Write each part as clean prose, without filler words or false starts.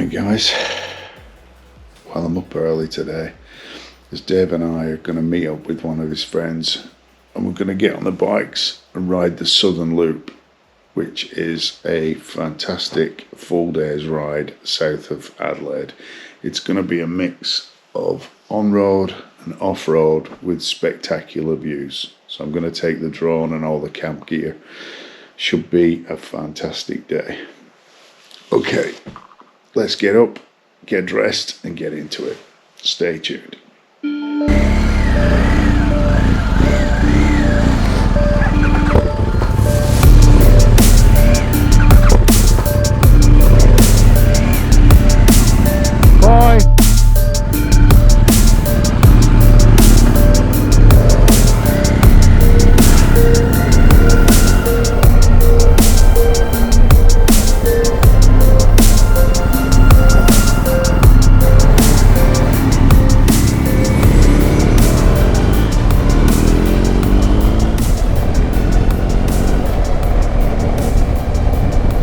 Right guys, well I'm up early today as Dave and I are going to meet up with one of his friends and we're going to get on the bikes and ride the Southern Loop, which is a fantastic full day's ride south of Adelaide. It's going to be a mix of on-road and off-road with spectacular views. So I'm going to take the drone and all the camp gear. Should be a fantastic day. Okay, let's get up, get dressed and get into it. Stay tuned. Bye.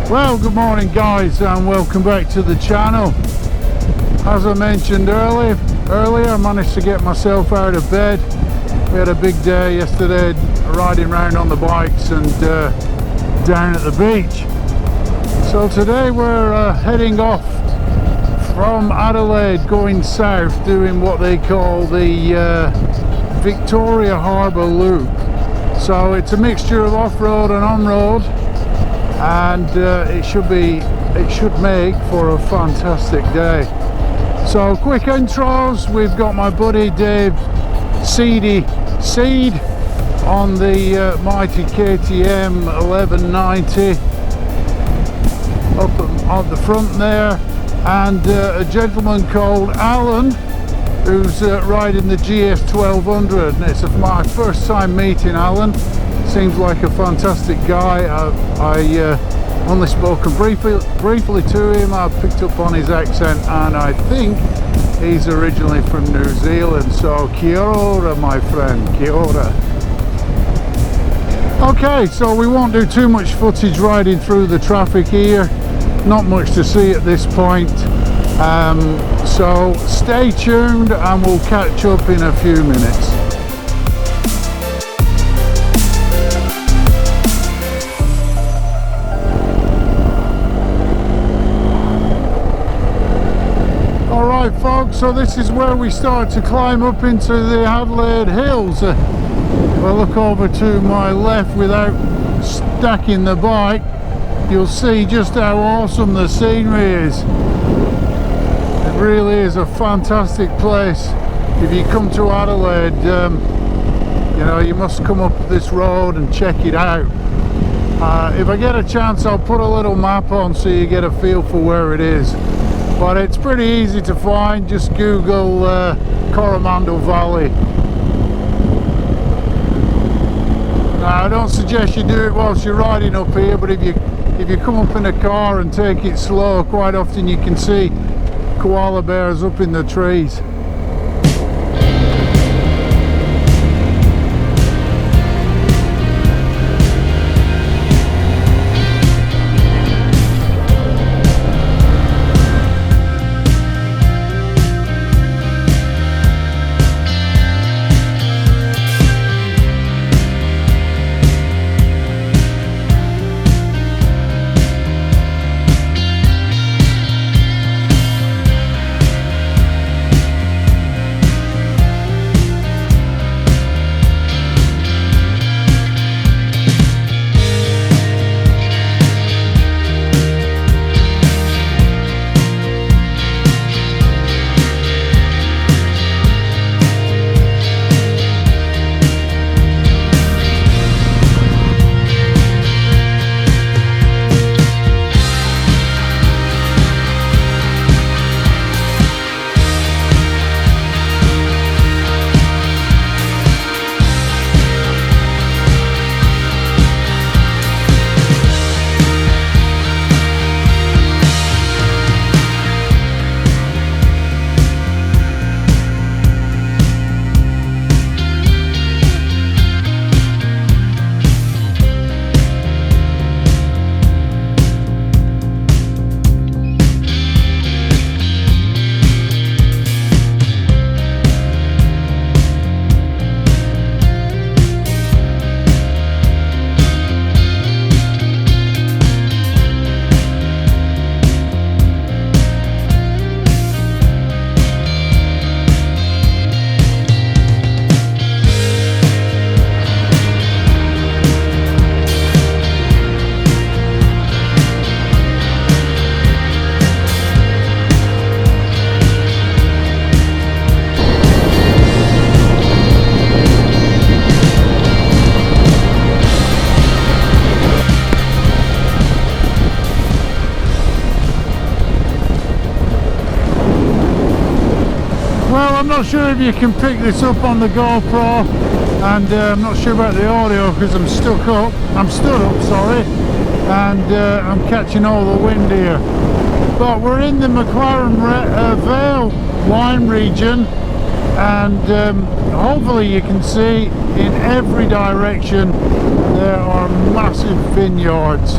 Well, good morning guys and welcome back to the channel. As I mentioned earlier, I managed to get myself out of bed. We had a big day yesterday riding around on the bikes and down at the beach. So today we're heading off from Adelaide going south, doing what they call the Victoria Harbour Loop. So it's a mixture of off-road and on-road, and it should make for a fantastic day. So quick intros, we've got my buddy Dave Seed on the mighty KTM 1190 up on the front there, and a gentleman called Alan who's riding the GS 1200, and it's my first time meeting Alan. Seems like a fantastic guy. I only spoken briefly to him. I picked up on his accent and I think he's originally from New Zealand. So kia ora, my friend, kia ora. Okay, so we won't do too much footage riding through the traffic here. Not much to see at this point. So stay tuned and we'll catch up in a few minutes. Alright folks, so this is where we start to climb up into the Adelaide Hills. If I look over to my left without stacking the bike, you'll see just how awesome the scenery is. It really is a fantastic place. If you come to Adelaide, you know, you must come up this road and check it out. If I get a chance, I'll put a little map on so you get a feel for where it is. But it's pretty easy to find. Just Google Coromandel Valley. Now, I don't suggest you do it whilst you're riding up here, but if you come up in a car and take it slow, quite often you can see koala bears up in the trees. sure if you can pick this up on the GoPro, and I'm not sure about the audio because I'm stood up, sorry, and I'm catching all the wind here. But we're in the McLaren Vale wine region, and hopefully you can see in every direction there are massive vineyards.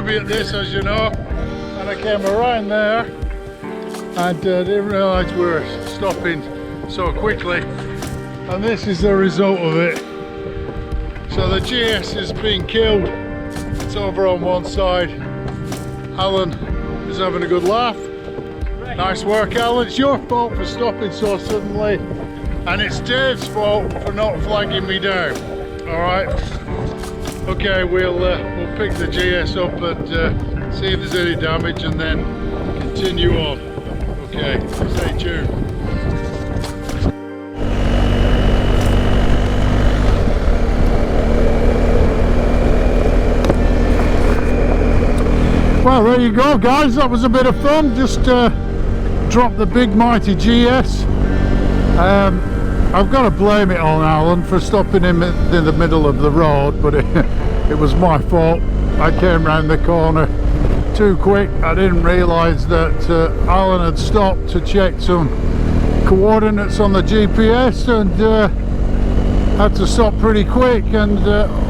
At this, as you know, and I came around there and didn't realise we were stopping so quickly, and this is the result of it. So the GS is being killed, it's over on one side. Alan is having a good laugh. Nice work, Alan. It's your fault for stopping so suddenly, and it's Dave's fault for not flagging me down. Alright, okay, we'll pick the GS up and see if there's any damage and then continue on. Okay, stay tuned. Well, there you go, guys. That was a bit of fun. Just dropped the big mighty GS. I've got to blame it on Alan for stopping him in the middle of the road, but it was my fault. I came round the corner too quick. I didn't realise that Alan had stopped to check some coordinates on the GPS, and had to stop pretty quick, and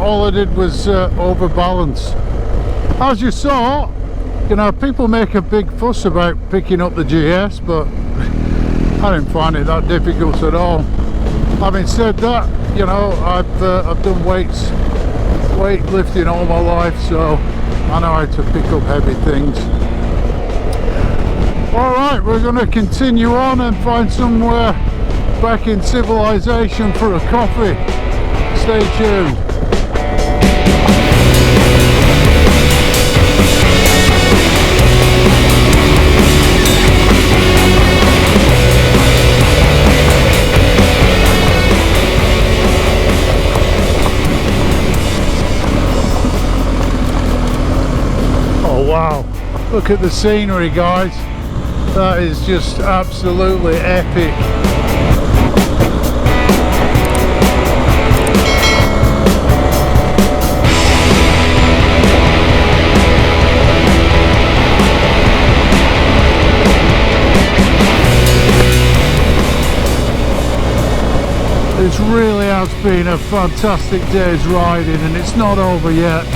all I did was overbalance. As you saw, you know, people make a big fuss about picking up the GS, but I didn't find it that difficult at all. Having said that, you know, I've done weightlifting all my life, so I know how to pick up heavy things. Alright, we're going to continue on and find somewhere back in civilization for a coffee. Stay tuned. Wow, look at the scenery, guys. That is just absolutely epic. This really has been a fantastic day's riding, and it's not over yet.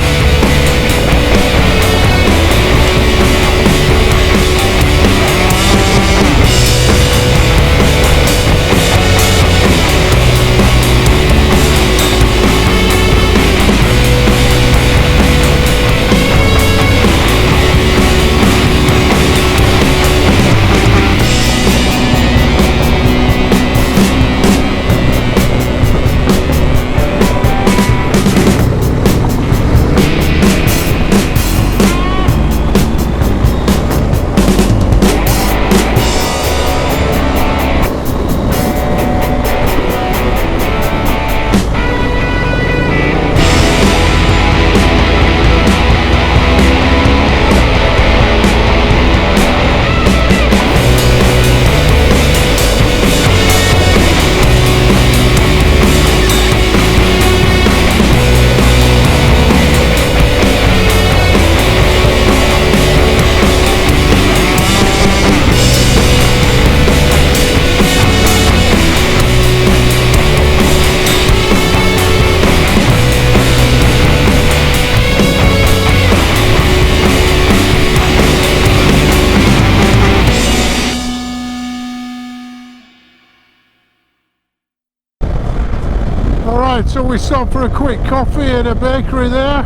Right, so we stopped for a quick coffee at a bakery there,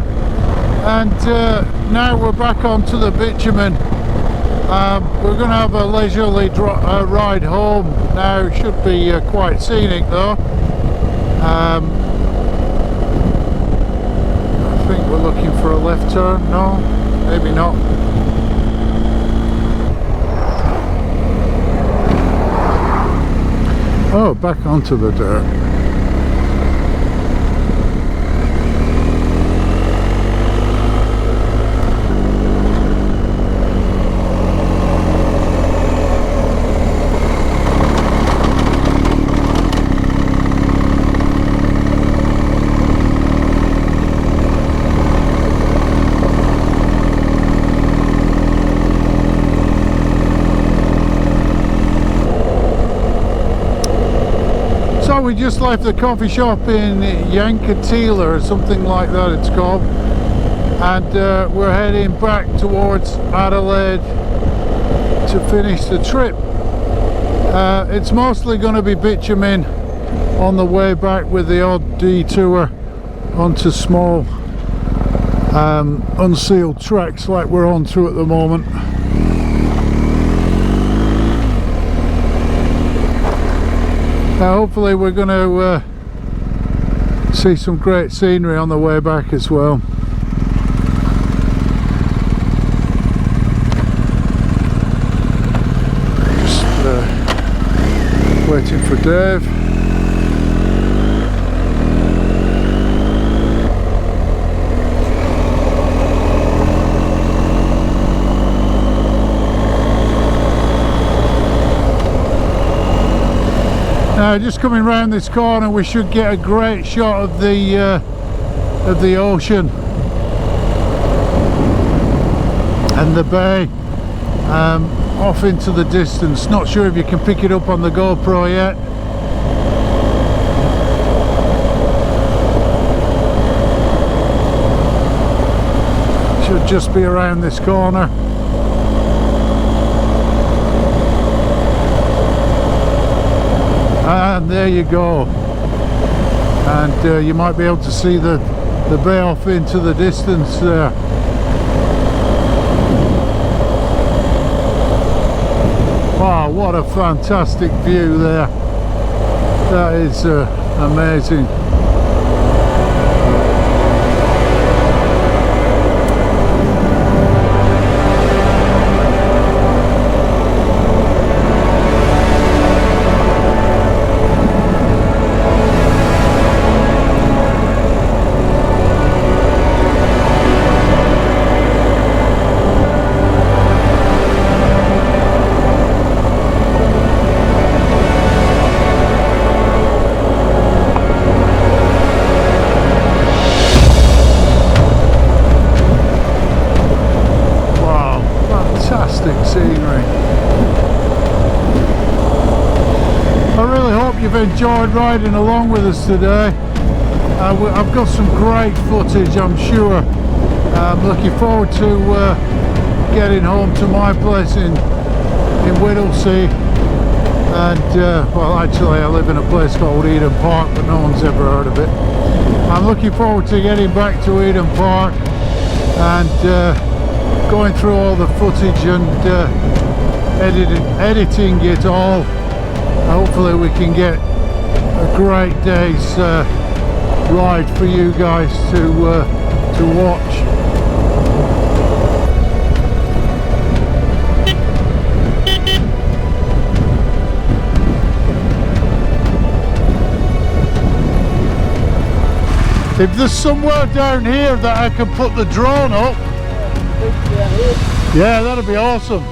and now we're back onto the bitumen. We're going to have a leisurely ride home now. Should be quite scenic though. I think we're looking for a left turn. No, maybe not. Oh, back onto the dirt. So we just left the coffee shop in Yankatila or something like that it's called, and we're heading back towards Adelaide to finish the trip. It's mostly going to be bitumen on the way back, with the odd detour onto small unsealed tracks like we're on to at the moment. Hopefully we're going to see some great scenery on the way back as well. Just waiting for Dave. Now, just coming round this corner, we should get a great shot of the ocean and the bay off into the distance. Not sure if you can pick it up on the GoPro yet. Should just be around this corner. And there you go, and you might be able to see the bay off into the distance there. Wow, what a fantastic view there. That is amazing. Scenery. I really hope you've enjoyed riding along with us today. I've got some great footage, I'm sure. I'm looking forward to getting home to my place in Whittlesea, and well, actually I live in a place called Eden Park, but no one's ever heard of it. I'm looking forward to getting back to Eden Park and going through all the footage and editing it all. Hopefully we can get a great day's ride for you guys to watch. If there's somewhere down here that I can put the drone up, yeah, that'd be awesome.